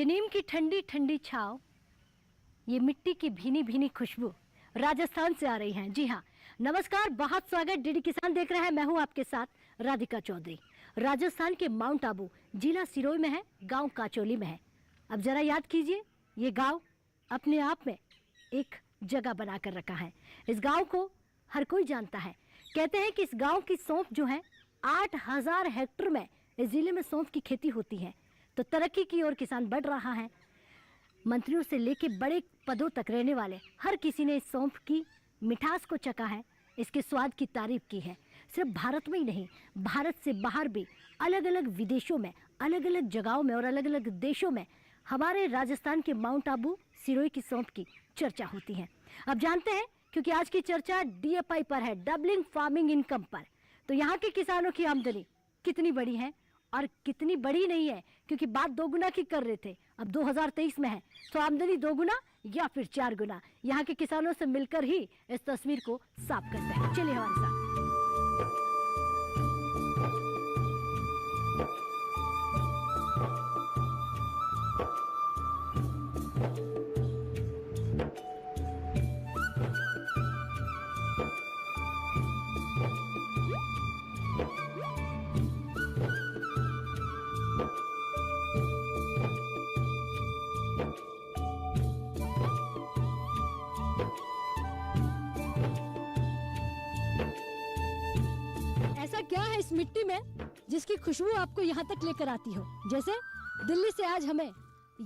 ये नीम की ठंडी ठंडी छाँव, ये मिट्टी की भीनी भीनी खुशबू राजस्थान से आ रही हैं। जी हाँ, नमस्कार, बहुत स्वागत। डीडी किसान देख रहे हैं, मैं हूँ आपके साथ राधिका चौधरी। राजस्थान के माउंट आबू जिला सिरोही में है, गांव काचोली में है। अब जरा याद कीजिए, ये गांव अपने आप में एक जगह बनाकर रखा है। इस गांव को हर कोई जानता है। कहते हैं कि इस गांव की सौंफ जो है 8000 हेक्टेयर में इस जिले में सौंफ की खेती होती है। तो तरक्की की ओर किसान बढ़ रहा है। मंत्रियों से लेके बड़े पदों तक रहने वाले हर किसी ने इस सौंफ की मिठास को चखा है, इसके स्वाद की तारीफ की है। सिर्फ भारत में ही नहीं, भारत से बाहर भी अलग अलग विदेशों में, अलग अलग जगहों में और अलग अलग देशों में हमारे राजस्थान के माउंट आबू सिरोही की सौंफ की चर्चा होती है। अब जानते हैं, क्योंकि आज की चर्चा डीएफआई पर है, डबलिंग फार्मिंग इनकम पर। तो यहाँ के किसानों की आमदनी कितनी बड़ी है और कितनी बड़ी नहीं है, क्योंकि बात दोगुना की कर रहे थे, अब 2023 में है, तो आमदनी दोगुना या फिर 4 गुना। यहाँ के किसानों से मिलकर ही इस तस्वीर को साफ करते हैं। चलिए हमारे साथ। क्या है इस मिट्टी में जिसकी खुशबू आपको यहाँ तक लेकर आती हो, जैसे दिल्ली से आज हमें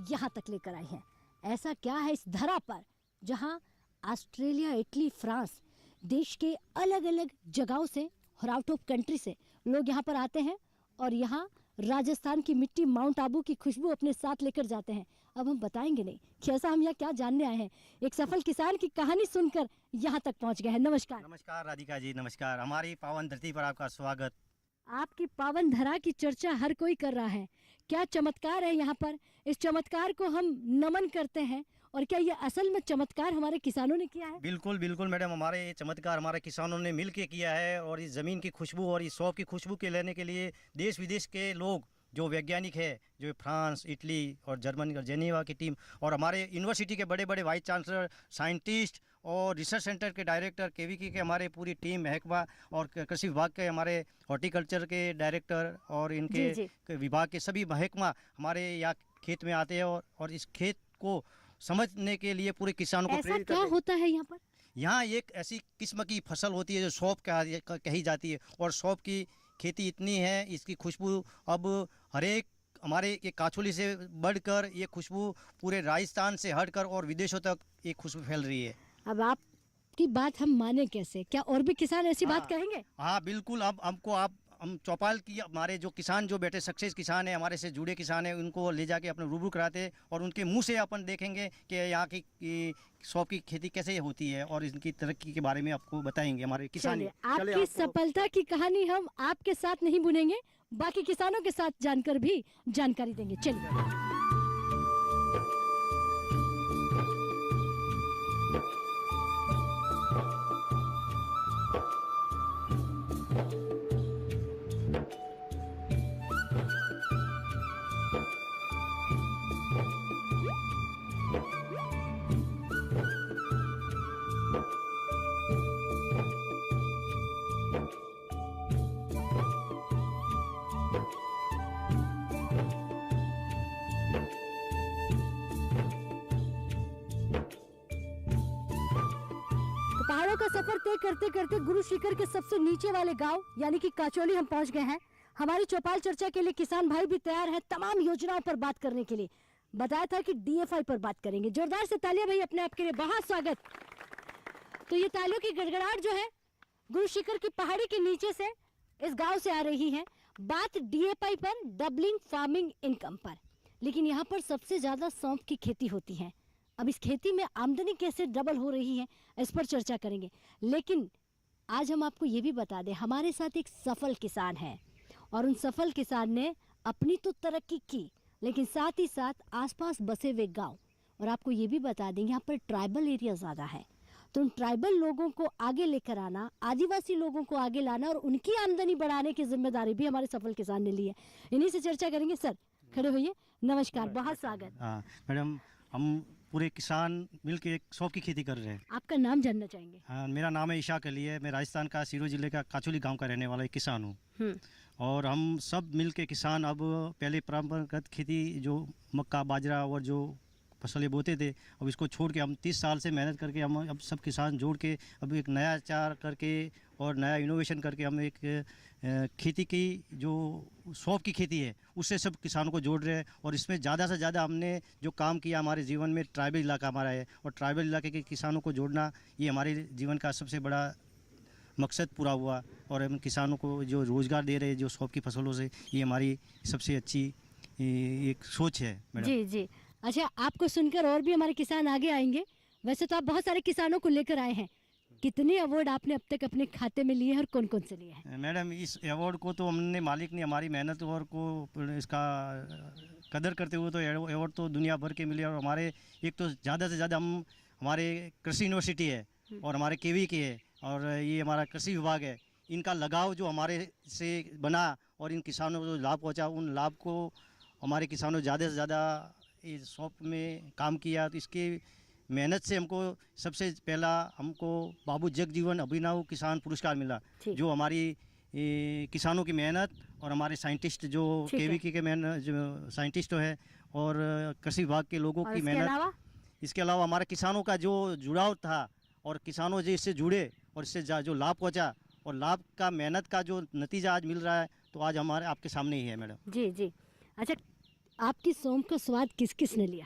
यहाँ तक लेकर आई है। ऐसा क्या है इस धरा पर जहाँ ऑस्ट्रेलिया, इटली, फ्रांस देश के अलग अलग जगहों से और आउट ऑफ कंट्री से लोग यहाँ पर आते हैं और यहाँ राजस्थान की मिट्टी, माउंट आबू की खुशबू अपने साथ लेकर जाते हैं। अब हम बताएंगे नहीं कि ऐसा हम यहाँ क्या जानने आए हैं। एक सफल किसान की कहानी सुनकर यहाँ तक पहुँच गए हैं। नमस्कार। नमस्कार राधिका जी, नमस्कार। हमारी पावन धरती पर आपका स्वागत। आपकी पावन धरा की चर्चा हर कोई कर रहा है। क्या चमत्कार है यहाँ पर, इस चमत्कार को हम नमन करते हैं। और क्या ये असल में चमत्कार हमारे किसानों ने किया है? बिल्कुल बिल्कुल मैडम, हमारे ये चमत्कार हमारे किसानों ने मिल के किया है। और इस ज़मीन की खुशबू और इस सौंफ की खुशबू के लेने के लिए देश विदेश के लोग, जो वैज्ञानिक है, जो फ्रांस, इटली और जर्मनी और जेनेवा की टीम, और हमारे यूनिवर्सिटी के बड़े बड़े वाइस चांसलर, साइंटिस्ट और रिसर्च सेंटर के डायरेक्टर, केवीकी के हमारे पूरी टीम, महकमा और कृषि विभाग के हमारे हॉर्टिकल्चर के डायरेक्टर और इनके विभाग के सभी महकमा हमारे यहाँ खेत में आते हैं और इस खेत को समझने के लिए पूरे किसानों को प्रेरित क्या होता है यहाँ पर? यहाँ एक ऐसी किस्म की फसल होती है जो सौंफ कही जाती है। और सौंफ की खेती इतनी है, इसकी खुशबू अब हरेक हमारे ये काचोली से बढ़कर ये खुशबू पूरे राजस्थान से हटकर और विदेशों तक ये खुशबू फैल रही है। अब आपकी बात हम माने कैसे? क्या और भी किसान ऐसी बात कहेंगे? हाँ बिल्कुल। अब हम चौपाल की हमारे जो किसान, जो बेटे सक्सेस किसान है, हमारे से जुड़े किसान हैं, उनको ले जाके अपने रूबरू कराते और उनके मुंह से अपन देखेंगे कि यहाँ की सौंफ की खेती कैसे होती है और इनकी तरक्की के बारे में आपको बताएंगे हमारे किसान। आपकी सफलता की कहानी हम आपके साथ नहीं बुनेंगे, बाकी किसानों के साथ जानकर भी जानकारी देंगे। चलिए। पहाड़ों का सफर तय करते करते गुरु शिखर के सबसे नीचे वाले गांव यानी कि काचोली हम पहुंच गए हैं। हमारी चौपाल चर्चा के लिए किसान भाई भी तैयार हैं तमाम योजनाओं पर बात करने के लिए। बताया था कि डीएफआई पर बात करेंगे। जोरदार से तालियां भाई अपने आप के लिए, बहुत स्वागत। तो ये तालियों की गड़गड़ाहट जो है गुरु शिखर की पहाड़ी के नीचे से इस गाँव से आ रही है। बात डीएफआई पर, डबलिंग फार्मिंग इनकम पर। लेकिन यहाँ पर सबसे ज्यादा सौंफ की खेती होती है। अब इस खेती में आमदनी कैसे डबल हो रही है, इस पर चर्चा करेंगे। लेकिन आज हम आपको ये भी बता दें, हमारे साथ एक सफल किसान है और उन सफल किसान ने अपनी तो तरक्की की, लेकिन साथ ही साथ आसपास बसे हुए गांव, और आपको ये भी बता दें यहाँ पर ट्राइबल एरिया ज़्यादा है, तो उन ट्राइबल लोगों को आगे लेकर आना, आदिवासी लोगों को आगे लाना और उनकी आमदनी बढ़ाने की जिम्मेदारी भी हमारे सफल किसान ने ली है। इन्हीं से चर्चा करेंगे। सर, खड़े होइए। नमस्कार, बहुत स्वागत। हाँ मैडम, हम पूरे किसान मिल के एक सौंफ की खेती कर रहे हैं। आपका नाम जानना चाहेंगे? हाँ, मेरा नाम है इशाक अली है। मैं राजस्थान का सिरोही जिले का काचोली गांव का रहने वाला एक किसान हूँ। और हम सब मिल के किसान अब पहले परंपरागत खेती जो मक्का बाजरा और जो फसलें बोते थे, अब इसको छोड़ के हम 30 साल से मेहनत करके हम अब सब किसान जोड़ के अब एक नया आचार करके और नया इनोवेशन करके हम एक खेती की जो सौंफ की खेती है उससे सब किसानों को जोड़ रहे हैं। और इसमें ज़्यादा से ज़्यादा हमने जो काम किया हमारे जीवन में, ट्राइबल इलाका हमारा है और ट्राइबल इलाके के किसानों को जोड़ना ये हमारे जीवन का सबसे बड़ा मकसद पूरा हुआ। और हम किसानों को जो रोज़गार दे रहे हैं जो सौंफ की फसलों से, ये हमारी सबसे अच्छी एक सोच है मैडम। जी जी। अच्छा, आपको सुनकर और भी हमारे किसान आगे आएंगे। वैसे तो आप बहुत सारे किसानों को लेकर आए हैं, कितने अवार्ड आपने अब तक अपने खाते में लिए हैं और कौन कौन से लिए हैं? मैडम, इस अवार्ड को तो हमने मालिक ने हमारी मेहनत और को इसका कदर करते हुए तो अवार्ड तो दुनिया भर के मिले। और हमारे एक तो ज़्यादा से ज़्यादा हम हमारे कृषि यूनिवर्सिटी है और हमारे केवी के है और ये हमारा कृषि विभाग है, इनका लगाव जो हमारे से बना और इन किसानों को जो लाभ पहुँचा, उन लाभ को हमारे किसानों ज़्यादा से ज़्यादा इस सौंफ में काम किया। तो इसके मेहनत से हमको सबसे पहला हमको बाबू जगजीवन अभिनव किसान पुरस्कार मिला, जो हमारी किसानों की मेहनत और हमारे साइंटिस्ट जो केवीके के मेहनत जो साइंटिस्ट है और कृषि विभाग के लोगों की मेहनत। इसके अलावा हमारे किसानों का जो जुड़ाव था और किसानों जो इससे जुड़े और इससे जो लाभ पहुंचा और लाभ का मेहनत का जो नतीजा आज मिल रहा है, तो आज हमारे आपके सामने ही है मैडम। जी जी। अच्छा, आपकी सौंफ का स्वाद किस किस ने लिया?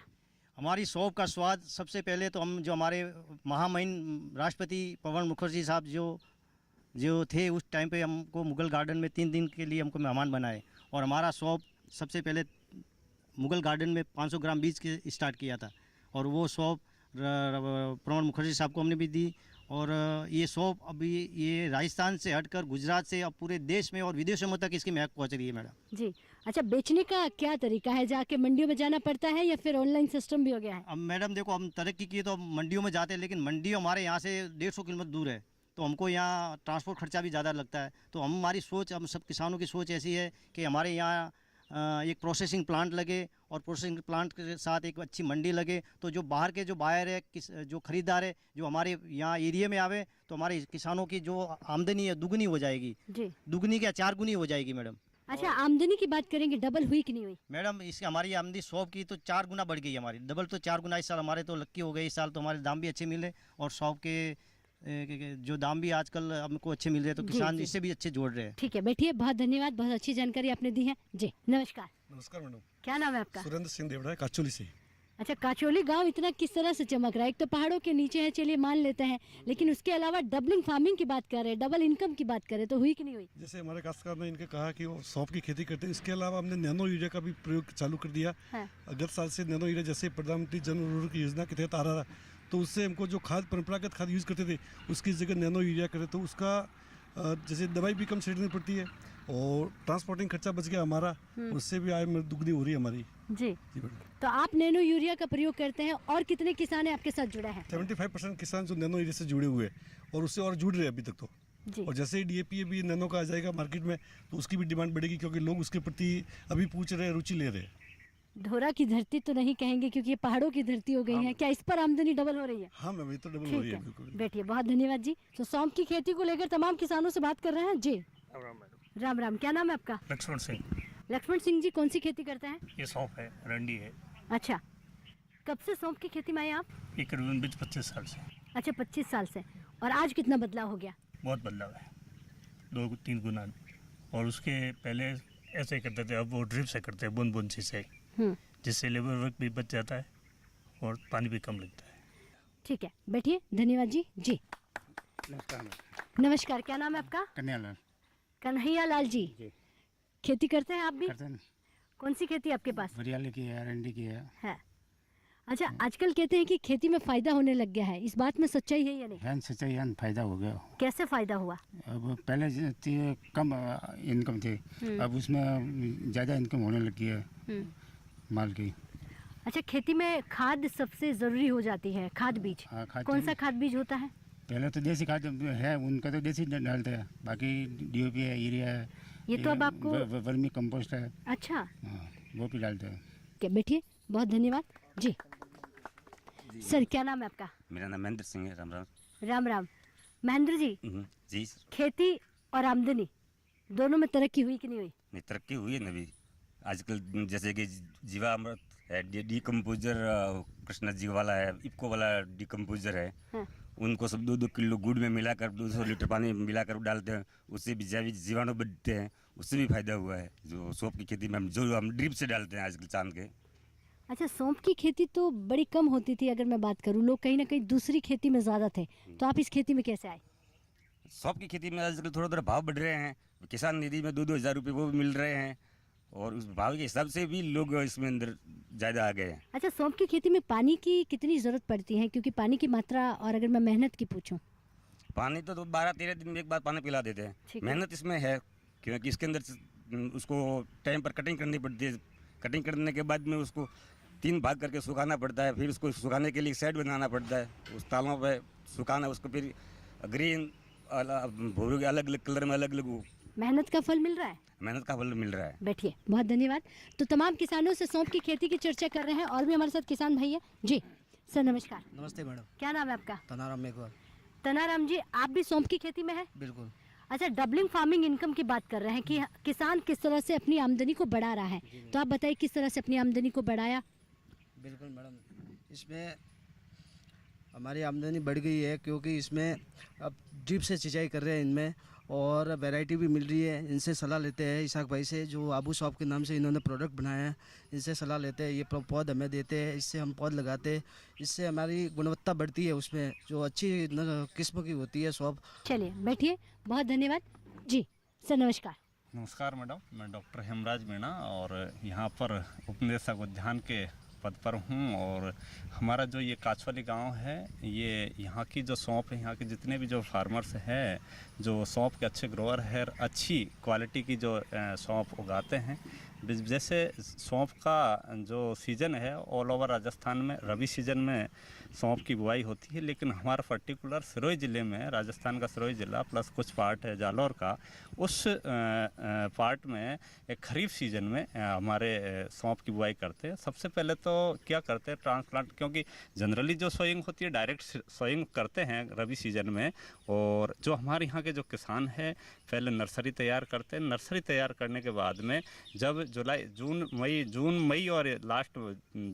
हमारी सौंफ का स्वाद सबसे पहले तो हम जो हमारे महामहिम राष्ट्रपति प्रणब मुखर्जी साहब जो थे उस टाइम पे हमको मुगल गार्डन में 3 दिन के लिए हमको मेहमान बनाए और हमारा सौंफ सबसे पहले मुगल गार्डन में 500 ग्राम बीज के स्टार्ट किया था और वो सौंफ प्रणब मुखर्जी साहब को हमने भी दी। और ये सौंफ अभी ये राजस्थान से हटकर गुजरात से अब पूरे देश में और विदेशों में तक इसकी महक पहुंच रही है मैडम। जी। अच्छा, बेचने का क्या तरीका है? जाके मंडियों में जाना पड़ता है या फिर ऑनलाइन सिस्टम भी हो गया है? अब मैडम देखो, हम तरक्की किए तो मंडियों में जाते हैं, लेकिन मंडी हमारे यहाँ से 150 किलोमीटर दूर है, तो हमको यहाँ ट्रांसपोर्ट खर्चा भी ज़्यादा लगता है। तो हमारी सोच, हम सब किसानों की सोच ऐसी है कि हमारे यहाँ एक प्रोसेसिंग प्लांट लगे और प्रोसेसिंग प्लांट के साथ एक अच्छी मंडी लगे, तो जो बाहर के जो बायर है, जो खरीदार है, जो हमारे यहाँ एरिया में आवे, तो हमारे किसानों की जो आमदनी है दुगनी हो जाएगी जी। दुगनी क्या 4 गुनी हो जाएगी मैडम। अच्छा, आमदनी की बात करेंगे, डबल हुई कि नहीं हुई? मैडम, इसकी हमारी आमदनी सौंफ की तो 4 गुना बढ़ गई हमारी, डबल तो 4 गुना इस साल हमारे तो लक्की हो गई। इस साल तो हमारे दाम भी अच्छे मिले और सौंफ के जो दाम भी आजकल हमको अच्छे मिल रहे हैं, तो किसान इससे भी अच्छे जोड़ रहे हैं। ठीक है, बैठिए। बहुत धन्यवाद, बहुत अच्छी जानकारी आपने दी है जी। नमस्कार। नमस्कार मैडम। क्या नाम है आपका? सुरेंद्र सिंह देवड़ा, काचोली से। अच्छा, काचोली गांव इतना किस तरह से चमक रहा है? एक तो पहाड़ों के नीचे है, चलिए मान लेते हैं, लेकिन उसके अलावा डबलिंग फार्मिंग की बात कर रहे हैं, डबल इनकम की बात कर रहे हैं, तो हुई कि नहीं हुई? जैसे हमारे काश्तकार ने इनके कहा कि वो सौंफ की खेती करते हैं, इसके अलावा हमने नैनो यूरिया का भी प्रयोग चालू कर दिया। अगले साल से नैनो यूरिया जैसे प्रधानमंत्री जन उर्वरक योजना के तहत आ रहा था, तो उससे हमको जो खाद परंपरागत खाद यूज़ करते थे उसकी जगह नैनो यूरिया करें, तो उसका जैसे दवाई भी कम छिड़कनी पड़ती है और ट्रांसपोर्टिंग खर्चा बच गया हमारा, उससे भी आय दुगनी हो रही है हमारी जी। तो आप नैनो यूरिया का प्रयोग करते हैं और कितने किसान है आपके साथ जुड़े हैं? 75% किसान जो नैनो यूरिया से जुड़े हुए हैं और उससे और जुड़ रहे हैं अभी तक तो जी। और जैसे ही DAP भी नैनो का आ जाएगा मार्केट में, तो उसकी भी डिमांड बढ़ेगी, क्योंकि लोग उसके प्रति अभी पूछ रहे हैं, रुचि ले रहे हैं। धोरा की धरती तो नहीं कहेंगे, क्योंकि ये पहाड़ों की धरती हो गई है। क्या इस पर आमदनी डबल हो रही है? हाँ मैम, ये तो डबल हो रही है बिल्कुल। बैठिए, बहुत धन्यवाद जी। तो सौंफ की खेती को लेकर तमाम किसानों से बात कर रहे हैं जी। राम राम। क्या नाम है आपका? लक्ष्मण सिंह। लक्ष्मण सिंह जी, कौन सी खेती करते हैं? ये सौंफ है, रंडी है। अच्छा, कब से सौंफ की खेती में आए आप? ये करीबन 25 साल से। अच्छा, 25 साल से। और आज कितना बदलाव हो गया? बहुत बदलाव है, 2-3 गुना। और उसके पहले ऐसे करते थे, अब वो ड्रिप से करते हैं, बूंद बूंद से, जिससे लेबर वर्क भी बच जाता है और पानी भी कम लगता है। ठीक है, बैठिए। धन्यवाद जी। जी नमस्कार। क्या नाम है आपका? कन्हैयालाल। कन्हैयालाल जी, खेती करते हैं आप भी? करते हैं। कौन सी खेती आपके पास? हरियाली की है, रंडी की है। अच्छा, आजकल कहते हैं कि खेती में फायदा होने लग गया है, इस बात में सच्चाई है या नहीं? है, सच्चाई है, फायदा हो गया। कैसे फायदा हुआ? अब पहले कम इनकम थी, अब उसमें ज़्यादा इनकम होने लगी है माल की। अच्छा, खेती में खाद सबसे ज़रूरी हो जाती है, खाद बीज। कौन सा खाद बीज होता है? पहले तो देसी खाद है, उनका तो देसी डालते हैं, बाकी DAP है, यूरिया है, ये तो अब आपको वर्मी कंपोस्ट है। अच्छा, वो भी डालते हैं। के बैठिए, बहुत धन्यवाद जी। सर क्या नाम है आपका? मेरा नाम महेंद्र सिंह है। राम राम। राम राम। महेंद्र जी, जी खेती और आमदनी दोनों में तरक्की हुई कि नहीं हुई? नहीं, तरक्की हुई है ना अभी आजकल। जैसे कि जीवामृत है, डिकम्पोजर कृष्णा जी वाला है, इफ्को वाला डिकम्पोजर है। हाँ। उनको सब 2-2 किलो गुड़ में मिलाकर 200 लीटर पानी में मिलाकर डालते हैं, उससे भी जैविक जीवाणु बढ़ते हैं, उससे भी फायदा हुआ है। जो सौंफ की खेती में जो हम ड्रिप से डालते हैं आजकल चांद के। अच्छा, सौंफ की खेती तो बड़ी कम होती थी, अगर मैं बात करूं लोग कहीं ना कहीं दूसरी खेती में ज़्यादा थे, तो आप इस खेती में कैसे आए? सौंफ की खेती में आजकल थोड़ा थोड़ा भाव बढ़ रहे हैं, किसान निधि में 2-2 हज़ार रुपये वो भी मिल रहे हैं, और उस भाव के हिसाब से भी लोग इसमें अंदर ज़्यादा आ गए हैं। अच्छा, सौंफ की खेती में पानी की कितनी ज़रूरत पड़ती है? क्योंकि पानी की मात्रा, और अगर मैं मेहनत की पूछूं। पानी तो 12-13 दिन में एक बार पानी पिला देते हैं। ठीक है। मेहनत इसमें है क्योंकि इसके अंदर उसको टाइम पर कटिंग करनी पड़ती है। कटिंग करने के बाद में उसको 3 भाग करके सुखाना पड़ता है, फिर उसको सुखाने के लिए सेट बनाना पड़ता है, उस तालों पे सुखाना, उसको फिर ग्रीन भूरे के अलग अलग कलर में अलग अलग मेहनत का फल मिल रहा है? मेहनत का फल मिल रहा है। बैठिए, बहुत धन्यवाद। तो तमाम किसानों से सौंफ की खेती की चर्चा कर रहे हैं, और भी हमारे साथ किसान भाई है जी। सर नमस्कार। नमस्ते मैडम। क्या नाम है आपका? तनाराम मेघवाल। तनाराम जी, आप भी सौंफ की खेती में है? बिल्कुल। अच्छा, डबलिंग फार्मिंग इनकम की बात कर रहे हैं कि किसान किस तरह से अपनी आमदनी को बढ़ा रहा है, तो आप बताइए किस तरह से अपनी आमदनी को बढ़ाया? बिल्कुल मैडम, इसमें हमारी आमदनी बढ़ गई है क्योंकि इसमें अब ड्रिप से सिंचाई कर रहे हैं इनमें, और वैरायटी भी मिल रही है। इनसे सलाह लेते हैं इसाक भाई से, जो आबू शॉप के नाम से इन्होंने प्रोडक्ट बनाया है, इनसे सलाह लेते हैं। ये पौध हमें देते हैं, इससे हम पौध लगाते हैं, इससे हमारी गुणवत्ता बढ़ती है, उसमें जो अच्छी किस्म की होती है सौंफ। चलिए बैठिए, बहुत धन्यवाद जी। सर नमस्कार। नमस्कार मैडम, मैं डॉक्टर हेमराज मीणा और यहाँ पर उपनिदेशक उद्यान के पद पर हूँ। और हमारा जो ये काछवाली गांव है, ये यहाँ की जो सौंफ है, यहाँ के जितने भी जो फार्मर्स हैं जो सौंफ के अच्छे ग्रोअर है, अच्छी क्वालिटी की जो सौंफ उगाते हैं। जैसे सौंफ का जो सीज़न है ऑल ओवर राजस्थान में रबी सीज़न में सौंफ की बुआई होती है, लेकिन हमारा पर्टिकुलर सिरोही ज़िले में, राजस्थान का सिरोही ज़िला प्लस कुछ पार्ट है जालौर का, उस पार्ट में एक खरीफ सीज़न में हमारे सौंफ की बुआई करते हैं। सबसे पहले तो क्या करते हैं, ट्रांसप्लांट, क्योंकि जनरली जो सोइंग होती है डायरेक्ट सोइंग करते हैं रबी सीज़न में, और जो हमारे यहाँ के जो किसान हैं पहले नर्सरी तैयार करते हैं। नर्सरी तैयार करने के बाद में जब जून मई और लास्ट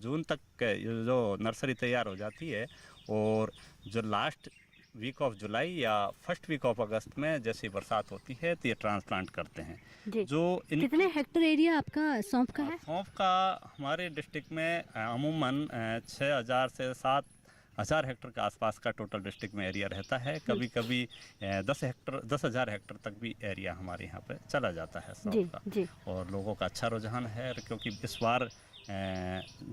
जून तक जो नर्सरी तैयार हो जाती है, और जो लास्ट वीक ऑफ जुलाई या फर्स्ट वीक ऑफ अगस्त में जैसी बरसात होती है तो ये ट्रांसप्लांट करते हैं जी। जो कितने हेक्टेयर एरिया आपका सौंफ का है? सौंफ का हमारे डिस्ट्रिक्ट में अमूमन 6,000 से 7,000 हेक्टेयर के आसपास का टोटल डिस्ट्रिक्ट में एरिया रहता है। कभी कभी 10,000 हेक्टेयर तक भी एरिया हमारे यहाँ पे चला जाता है जी, सौंफ का। जी। और लोगों का अच्छा रुझान है, क्योंकि इस बार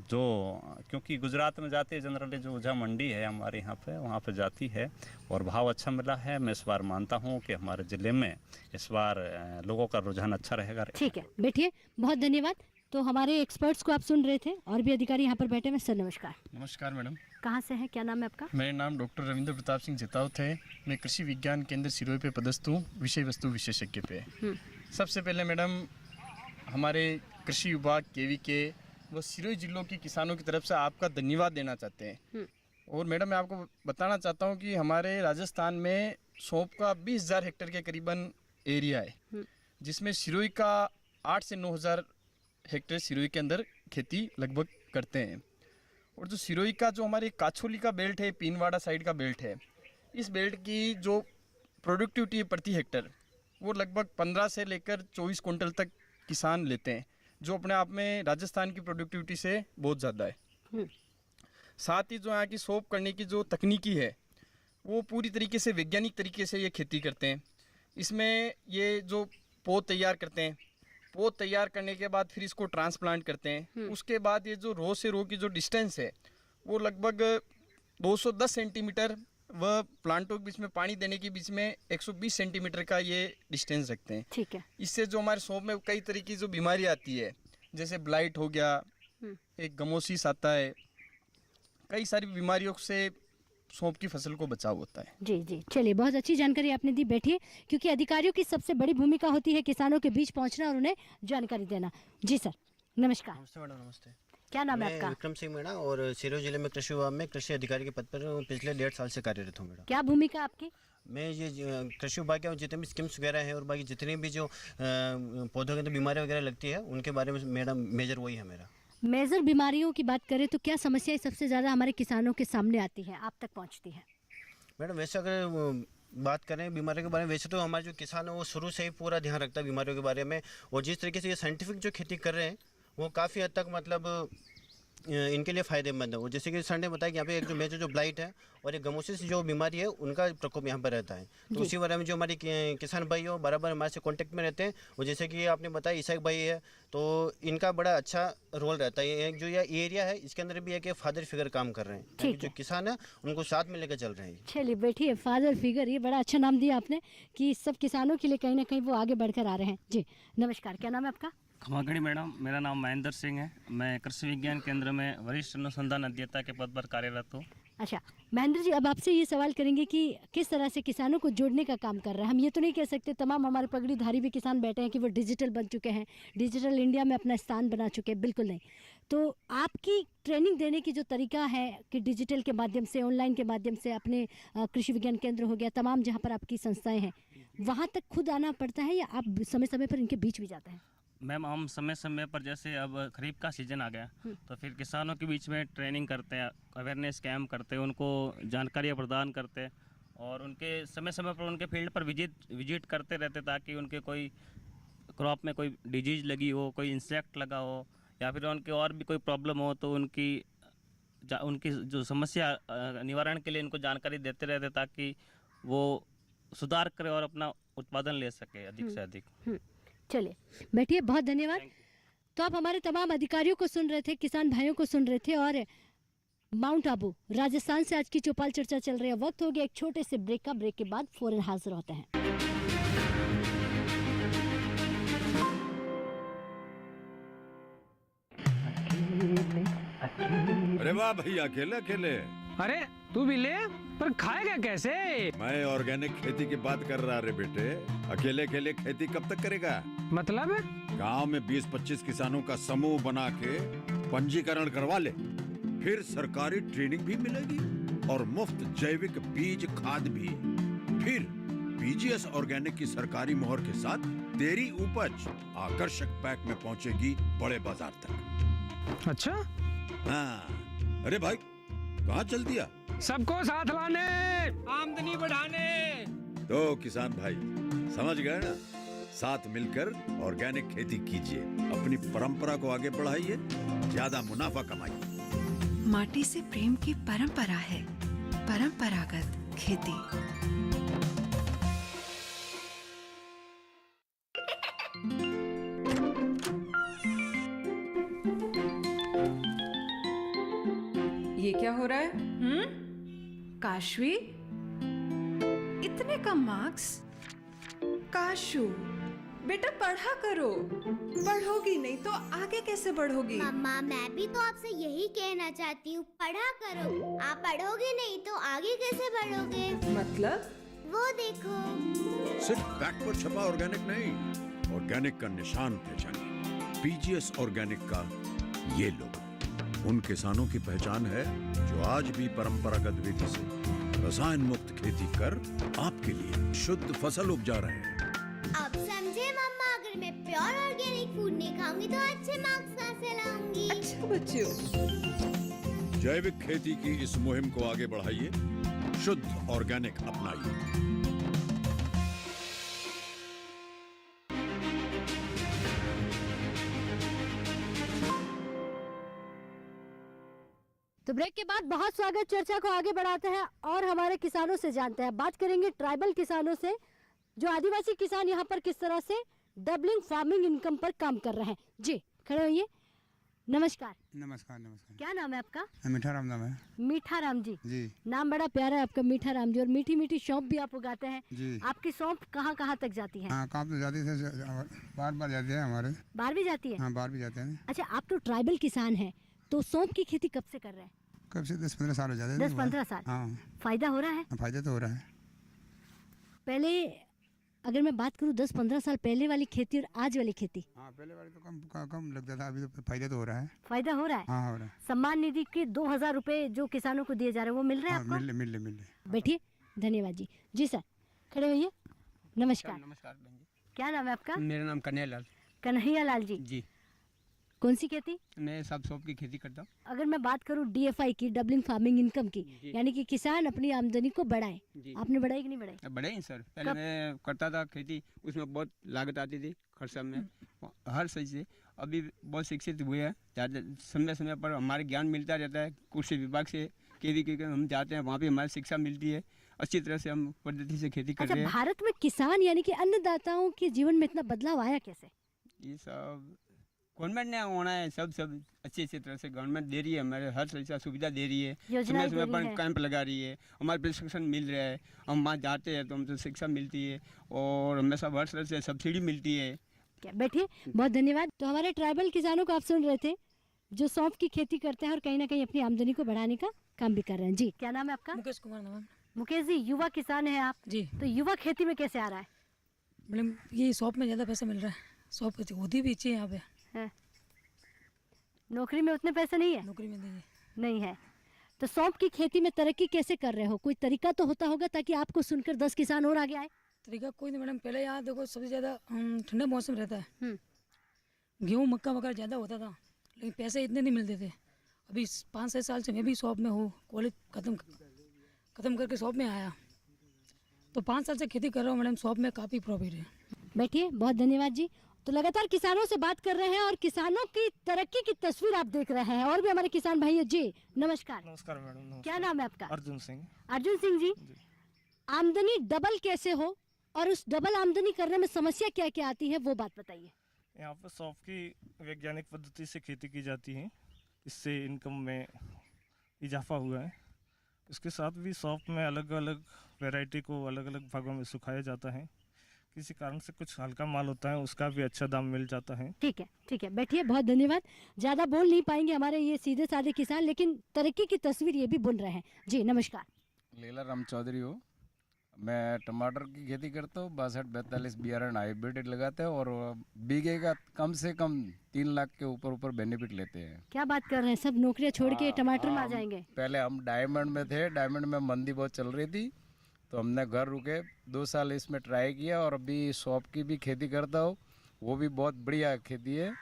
क्योंकि गुजरात में जाती है जनरली, जो ऊझा मंडी है हमारे यहाँ पे, वहाँ पे जाती है और भाव अच्छा मिला है। मैं इस बार मानता हूँ कि हमारे ज़िले में इस बार लोगों का रुझान अच्छा रहेगा। ठीक है, बैठिए, बहुत धन्यवाद। तो हमारे एक्सपर्ट्स को आप सुन रहे थे, और भी अधिकारी यहाँ पर बैठे हैं। सर नमस्कार। नमस्कार मैडम। कहाँ से हैं, क्या नाम है आपका? मेरा नाम डॉक्टर रविंद्र प्रताप सिंह जितावत है। मैं कृषि विज्ञान केंद्र सिरोही पे पदस्थ हूँ, विषय वस्तु विशेषज्ञ पे। सबसे पहले मैडम, हमारे कृषि विभाग केवी के वो सिरोही जिलों के किसानों की तरफ से आपका धन्यवाद देना चाहते हैं। और मैडम मैं आपको बताना चाहता हूँ कि हमारे राजस्थान में सौंफ का 20,000 हेक्टेयर के करीबन एरिया है, जिसमें सिरोही का 8 से 9,000 हेक्टेयर सिरोही के अंदर खेती लगभग करते हैं। और जो सिरोही का जो हमारे काछोली का बेल्ट है, पीनवाड़ा साइड का बेल्ट है, इस बेल्ट की जो प्रोडक्टिविटी है प्रति हेक्टर वो लगभग 15 से लेकर 24 कुंटल तक किसान लेते हैं, जो अपने आप में राजस्थान की प्रोडक्टिविटी से बहुत ज़्यादा है। साथ ही जो यहाँ की सौंफ करने की जो तकनीकी है वो पूरी तरीके से वैज्ञानिक तरीके से ये खेती करते हैं। इसमें ये जो पौध तैयार करते हैं, पौध तैयार करने के बाद फिर इसको ट्रांसप्लांट करते हैं। उसके बाद ये जो रो से रो की जो डिस्टेंस है वो लगभग 210 सेंटीमीटर, व प्लांटों के बीच में पानी देने के बीच में 120 सेंटीमीटर का ये डिस्टेंस रखते हैं। ठीक है। इससे जो हमारे सौंफ में कई तरह की जो बीमारी आती है, जैसे ब्लाइट हो गया, एक गमोसिस आता है, कई सारी बीमारियों से सौंफ की फसल को बचाव होता है। जी जी, चलिए, बहुत अच्छी जानकारी आपने दी। बैठिए, क्योंकि अधिकारियों की सबसे बड़ी भूमिका होती है किसानों के बीच पहुंचना और उन्हें जानकारी देना। जी सर। नमस्कार, नमस्ते मैडम, नमस्ते। क्या नाम है मैं आपका? विक्रम सिंह मीणा और सिरोही जिले में कृषि विभाग में कृषि अधिकारी के पद पर पिछले 1.5 साल से कार्यरत हूँ मैडम। क्या भूमिका आपकी? मैं ये कृषि विभाग के जितने भी स्कीम्स वगैरह हैं और बाकी जितनी भी जो पौधों के अंदर बीमारियाँ वगैरह लगती है उनके बारे में मैडम मेजर वही है मेरा। मेजर बीमारियों की बात करें तो क्या समस्याएं सबसे ज़्यादा हमारे किसानों के सामने आती हैं, आप तक पहुंचती हैं? मैडम वैसे अगर बात करें बीमारियों के बारे में, वैसे तो हमारे जो किसान है वो शुरू से ही पूरा ध्यान रखता है बीमारियों के बारे में, और जिस तरीके से ये साइंटिफिक जो खेती कर रहे हैं वो काफ़ी हद तक मतलब इनके लिए फ़ायदेमंद है। वो जैसे कि सर ने बताया कि यहाँ पे एक जो मेजर जो ब्लाइट है और एक गमोसिस जो बीमारी है उनका प्रकोप यहाँ पर रहता है, तो उसी बारे में जो हमारे किसान भाई हो बराबर हमारे से कांटेक्ट में रहते हैं। और जैसे कि आपने बताया ईसाक भाई है, तो इनका बड़ा अच्छा रोल रहता है। ये जो ये एरिया है इसके अंदर भी है कि फादर फिगर काम कर रहे हैं, ठीक जो किसान है उनको साथ में लेकर चल रहे हैं। चलिए बैठिए, फादर फिगर, ये बड़ा अच्छा नाम दिया आपने कि सब किसानों के लिए कहीं ना कहीं वो आगे बढ़कर आ रहे हैं। जी नमस्कार, क्या नाम है आपका? खमागड़ी मैडम, मेरा नाम महेंद्र सिंह है। मैं कृषि विज्ञान केंद्र में वरिष्ठ अनुसंधान अध्येता के पद पर कार्यरत हूँ। अच्छा महेंद्र जी, अब आपसे ये सवाल करेंगे कि किस तरह से किसानों को जोड़ने का काम कर रहा है। हम ये तो नहीं कह सकते तमाम हमारे पगड़ीधारी भी किसान बैठे हैं कि वो डिजिटल बन चुके हैं, डिजिटल इंडिया में अपना स्थान बना चुके हैं, बिल्कुल नहीं। तो आपकी ट्रेनिंग देने की जो तरीका है कि डिजिटल के माध्यम से, ऑनलाइन के माध्यम से, अपने कृषि विज्ञान केंद्र हो गया, तमाम जहाँ पर आपकी संस्थाएँ हैं वहाँ तक खुद आना पड़ता है या आप समय समय पर इनके बीच भी जाते हैं? मैम हम समय समय पर, जैसे अब खरीफ का सीजन आ गया तो फिर किसानों के बीच में ट्रेनिंग करते हैं, अवेयरनेस कैम्प करते हैं, उनको जानकारियाँ प्रदान करते हैं और उनके समय समय पर उनके फील्ड पर विजिट करते रहते ताकि उनके कोई क्रॉप में कोई डिजीज लगी हो, कोई इंसेक्ट लगा हो या फिर उनके और भी कोई प्रॉब्लम हो तो उनकी जो समस्या निवारण के लिए उनको जानकारी देते रहते ताकि वो सुधार करें और अपना उत्पादन ले सके अधिक से अधिक। चलिए बैठिए, बहुत धन्यवाद। तो आप हमारे तमाम अधिकारियों को सुन रहे थे, किसान भाइयों को सुन रहे थे और माउंट आबू राजस्थान से आज की चौपाल चर्चा चल रही है। वक्त हो गया एक छोटे से ब्रेक का, ब्रेक के बाद फौरन हाजिर होते हैं। अरे वाह भैया, अकेले अकेले। अरे तू भी ले, पर खाएगा कैसे? मैं ऑर्गेनिक खेती की बात कर रहा रे बेटे। अकेले अकेले खेती कब तक करेगा? मतलब गांव में 20-25 किसानों का समूह बना के पंजीकरण करवा ले, फिर सरकारी ट्रेनिंग भी मिलेगी और मुफ्त जैविक बीज खाद भी। फिर पीजीएस ऑर्गेनिक की सरकारी मोहर के साथ तेरी उपज आकर्षक पैक में पहुंचेगी बड़े बाजार तक। अच्छा हाँ। अरे भाई कहाँ चल दिया? सबको साथ लाने, आमदनी बढ़ाने। तो किसान भाई समझ गए ना, साथ मिलकर ऑर्गेनिक खेती कीजिए, अपनी परंपरा को आगे बढ़ाइए, ज्यादा मुनाफा कमाइए। माटी से प्रेम की परंपरा है परंपरागत खेती। ये क्या हो रहा है? काशवी, इतने कम मार्क्स? काशू बेटा पढ़ा करो, पढ़ोगी नहीं तो आगे कैसे बढ़ोगी? मम्मा मैं भी तो आपसे यही कहना चाहती हूँ, पढ़ा करो। आप पढ़ोगे नहीं तो आगे कैसे बढ़ोगे? मतलब? वो देखो, सिर्फ बैक पर छपा ऑर्गेनिक नहीं, ऑर्गेनिक का निशान पहचानिए। पीजीएस ऑर्गेनिक का ये लोगो उन किसानों की पहचान है जो आज भी परंपरागत विधि से रसायन मुक्त खेती कर आपके लिए शुद्ध फसल उपजा रहे हैं। अब समझे मम्मा, अगर मैं प्योर ऑर्गेनिक फूड नहीं खाऊंगी तो अच्छे मार्क्स कहाँ से लाऊंगी? अच्छा बच्चों, जैविक खेती की इस मुहिम को आगे बढ़ाइए, शुद्ध ऑर्गेनिक अपनाइए। तो ब्रेक के बाद बहुत स्वागत, चर्चा को आगे बढ़ाते हैं और हमारे किसानों से जानते हैं। बात करेंगे ट्राइबल किसानों से, जो आदिवासी किसान यहाँ पर किस तरह से डबलिंग फार्मिंग इनकम पर काम कर रहे हैं। जी खड़े होइए। नमस्कार। नमस्कार। नमस्कार। क्या नाम है आपका? मीठा राम नाम है। मीठा राम जी। जी। नाम बड़ा प्यारा है आपका, मीठा राम जी। और मीठी मीठी सौंफ भी आप उगाते हैं। जी। आपकी सौंफ कहाँ कहाँ तक जाती है? हाँ, काम तो जाती है, बार बार जाती है हमारे। बाहर भी जाती है? हाँ, बाहर भी जाते हैं। अच्छा, आप तो ट्राइबल किसान हैं, तो सौंफ की खेती कब से कर रहे हैं? कब से? 10-15 साल हो जाते हैं। 10-15 साल। हाँ। फायदा हो रहा है? फायदा तो हो रहा है। पहले अगर मैं बात करूँ 10-15 साल पहले वाली खेती और आज वाली खेती, हाँ पहले वाले तो कम लगता था, अभी तो फायदा तो हो रहा है। फायदा हो रहा है? हाँ हो रहा है। सम्मान निधि के 2000 रुपए जो किसानों को दिए जा रहे हैं वो मिल रहे हैं आपको? मिल रहे। बैठिए, धन्यवाद जी। जी सर, खड़े होइए। नमस्कार। नमस्कार बहन जी। क्या नाम है आपका? मेरा नाम कन्हैया लाल। कन्हैया लाल जी। जी। कौन सी खेती? मैं सौंफ की खेती करता हूँ। अगर मैं बात करूं DFI की, डबलिंग फार्मिंग इनकम की, यानी कि किसान अपनी आमदनी को बढ़ाए, आपने बढ़ाई कि नहीं बढ़ाई? बढ़े ही सर, पहले मैं करता था खेती, उसमें बहुत लागत आती थी खर्चा में, हर सही से। अभी बहुत शिक्षित हुए हैं, ज़्यादा समय समय पर हमारे ज्ञान मिलता रहता है कृषि विभाग से, खेती हम जाते हैं वहाँ पे हमारी शिक्षा मिलती है, अच्छी तरह से हम पद्धति से खेती कर रहे हैं। भारत में किसान यानी कि अन्नदाताओं के जीवन में इतना बदलाव आया कैसे? ये सब गवर्नमेंट ने होना है, सब अच्छी तरह से गवर्नमेंट दे रही है, हमारे हर तरह सुविधा दे रही है, समय समय पर कैंप लगा रही है, हमारे प्रशिक्षण मिल रहा है, हम वहाँ जाते हैं तो हमसे शिक्षा मिलती है और हमें सब हर तरह से सब्सिडी मिलती है। बैठिए, बहुत धन्यवाद। तो हमारे ट्राइबल किसानों को आप सुन रहे थे जो सौंफ की खेती करते हैं और कहीं ना कहीं अपनी आमदनी को बढ़ाने का काम भी कर रहे हैं। जी, क्या नाम है आपका? मुकेश कुमार नाम। मुकेश जी, युवा किसान है आप जी। तो युवा खेती में कैसे आ रहा है? मैडम ये सौंफ में ज़्यादा पैसा मिल रहा है, सौंफ खेती होती भी अच्छी है यहाँ पे। नौकरी में उतने पैसे नहीं है? नौकरी में नहीं है। तो सौंफ की खेती में तरक्की कैसे कर रहे हो? कोई तरीका तो होता होगा ताकि आपको सुनकर 10 किसान और आगे आए। तरीका कोई नहीं मैडम, पहले यहाँ देखो सबसे ज़्यादा ठंडा मौसम रहता है, गेहूँ मक्का वगैरह ज़्यादा होता था, लेकिन पैसे इतने नहीं मिलते थे। अभी 5-6 साल से मैं भी शॉप में हूँ, कॉलेज ख़त्म करके शॉप में आया, तो 5 साल से खेती कर रहा हूँ मैडम, शॉप में काफ़ी प्रॉफिट है। बैठिए, बहुत धन्यवाद जी। तो लगातार किसानों से बात कर रहे हैं और किसानों की तरक्की की तस्वीर आप देख रहे हैं। और भी हमारे किसान भाई जी, नमस्कार। नमस्कार मैडम। क्या नाम है आपका? अर्जुन सिंह। अर्जुन सिंह जी, आमदनी डबल कैसे हो और उस डबल आमदनी करने में समस्या क्या क्या आती है वो बात बताइए। यहाँ पर सौंफ की वैज्ञानिक पद्धति से खेती की जाती है, इससे इनकम में इजाफा हुआ है। इसके साथ भी सौंफ में अलग अलग वैरायटी को अलग अलग भागों में सुखाया जाता है, किसी कारण से कुछ हल्का माल होता है उसका भी अच्छा दाम मिल जाता है। ठीक है, बैठिए, बहुत धन्यवाद। ज़्यादा बोल नहीं पाएंगे हमारे ये सीधे साधे किसान, लेकिन तरक्की की तस्वीर ये भी बुन रहे हैं। जी नमस्कार। लीला राम चौधरी हो, मैं टमाटर की खेती करता हूँ। 62-42 बियारण हाइब्रिड लगाते हैं और बीघे का कम से कम 3 लाख के ऊपर बेनिफिट लेते हैं। क्या बात कर रहे हैं, सब नौकरियां छोड़ के टमाटर में आ जाएंगे? पहले हम डायमंड में थे, डायमंड में मंदी बहुत चल रही थी तो हमने घर रुके 2 साल इसमें ट्राई किया और अभी सौंफ की भी खेती करता हूँ, वो भी बहुत बढ़िया खेती है,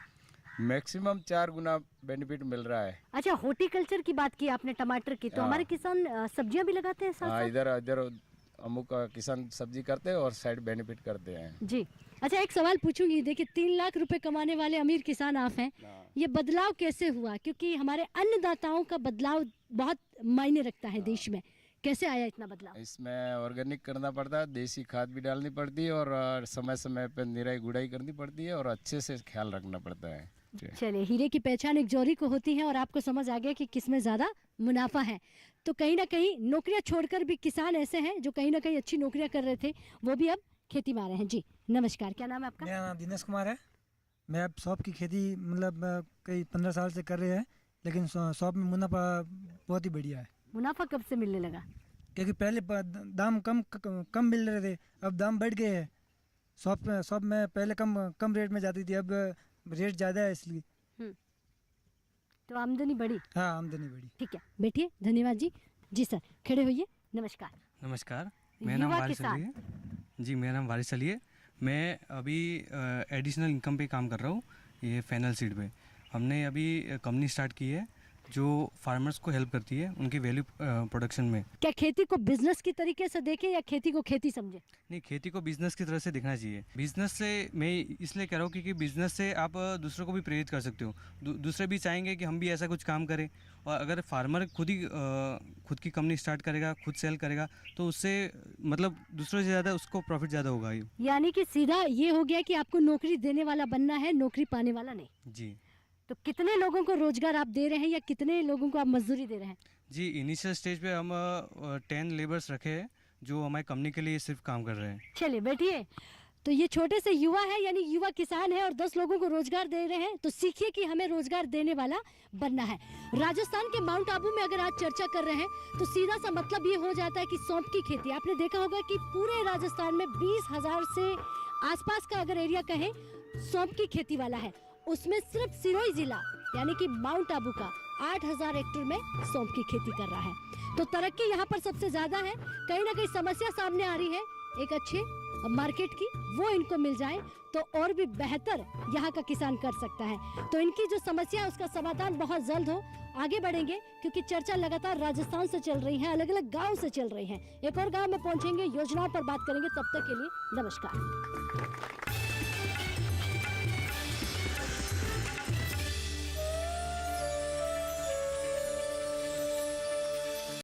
मैक्सिमम 4 गुना बेनिफिट मिल रहा है। अच्छा, हॉर्टिकल्चर की बात की आपने टमाटर की, तो हमारे किसान सब्जियां भी लगाते हैं साथ हाँ, साथ? इधर अमुक किसान सब्जी करते हैं और साइड बेनिफिट करते हैं। जी। अच्छा, एक सवाल पूछूंगी, देखिए 3 लाख रुपए कमाने वाले अमीर किसान आप हैं, ये बदलाव कैसे हुआ? क्योंकि हमारे अन्नदाताओं का बदलाव बहुत मायने रखता है देश में, कैसे आया इतना बदलाव? इसमें ऑर्गेनिक करना पड़ता है, देसी खाद भी डालनी पड़ती है और समय समय पर निराई गुड़ाई करनी पड़ती है और अच्छे से ख्याल रखना पड़ता है। चलिए, हीरे की पहचान एक जौहरी को होती है और आपको समझ आ गया कि किसमें ज़्यादा मुनाफा है। तो कहीं ना कहीं नौकरियां छोड़कर भी किसान ऐसे हैं जो कहीं ना कहीं अच्छी नौकरियां कर रहे थे, वो भी अब खेती में आ रहे हैं। जी नमस्कार, क्या नाम है आपका? मेरा नाम दिनेश कुमार है। मैं अब सौंफ की खेती मतलब कई 15 साल से कर रहे हैं, लेकिन सौंफ में मुनाफा बहुत ही बढ़िया है। मुनाफा कब से मिलने लगा? क्योंकि पहले दाम कम मिल रहे थे, अब दाम बढ़ गए हैं। सौंफ में पहले कम रेट में जाती थी, अब रेट ज़्यादा है इसलिए। तो आमदनी बढ़ी? हाँ, आमदनी बढ़ी। ठीक है, बैठिए, धन्यवाद जी। जी सर, खड़े होइए। नमस्कार। नमस्कार, मेरा नाम वारिस अली है। जी, मेरा नाम वारिस अली है। मैं अभी एडिशनल इनकम पे काम कर रहा हूँ, ये फैनल सीड पे। हमने अभी कंपनी स्टार्ट की है जो फार्मर्स को हेल्प करती है उनकी वैल्यू प्रोडक्शन में। क्या खेती को बिजनेस की तरीके से देखें या खेती को खेती समझे? नहीं, खेती को बिजनेस की तरह से देखना चाहिए। बिजनेस से मैं इसलिए कह रहा हूँ क्योंकि बिजनेस से आप दूसरों को भी प्रेरित कर सकते हो, दूसरे भी चाहेंगे कि हम भी ऐसा कुछ काम करें। और अगर फार्मर खुद की कंपनी स्टार्ट करेगा, खुद सेल करेगा, तो उससे मतलब दूसरों से ज़्यादा उसको प्रॉफिट ज़्यादा होगा। यानी कि सीधा ये हो गया कि आपको नौकरी देने वाला बनना है, नौकरी पाने वाला नहीं। जी। तो कितने लोगों को रोजगार आप दे रहे हैं या कितने लोगों को आप मजदूरी दे रहे हैं? जी, इनिशियल स्टेज पे हम 10 लेबर्स रखे हैं जो हमारी कंपनी के लिए सिर्फ काम कर रहे हैं। चलिए बैठिए। तो ये छोटे से युवा है, यानी युवा किसान है और 10 लोगों को रोजगार दे रहे हैं। तो सीखिए कि हमें रोजगार देने वाला बनना है। राजस्थान के माउंट आबू में अगर आज चर्चा कर रहे हैं तो सीधा सा मतलब ये हो जाता है कि सौंफ की खेती, आपने देखा होगा कि पूरे राजस्थान में 20,000 से आसपास का अगर एरिया कहें सौंफ की खेती वाला है, उसमें सिर्फ सिरोही जिला यानी कि माउंट आबू का 8,000 हेक्टेयर में सौंफ की खेती कर रहा है। तो तरक्की यहाँ पर सबसे ज्यादा है। कहीं ना कहीं समस्या सामने आ रही है एक अच्छे मार्केट की, वो इनको मिल जाए तो और भी बेहतर यहाँ का किसान कर सकता है। तो इनकी जो समस्या है उसका समाधान बहुत जल्द हो। आगे बढ़ेंगे क्योंकि चर्चा लगातार राजस्थान से चल रही है, अलग अलग गांव से चल रही है। एक और गांव में पहुंचेंगे, योजनाओं पर बात करेंगे। तब तक के लिए नमस्कार।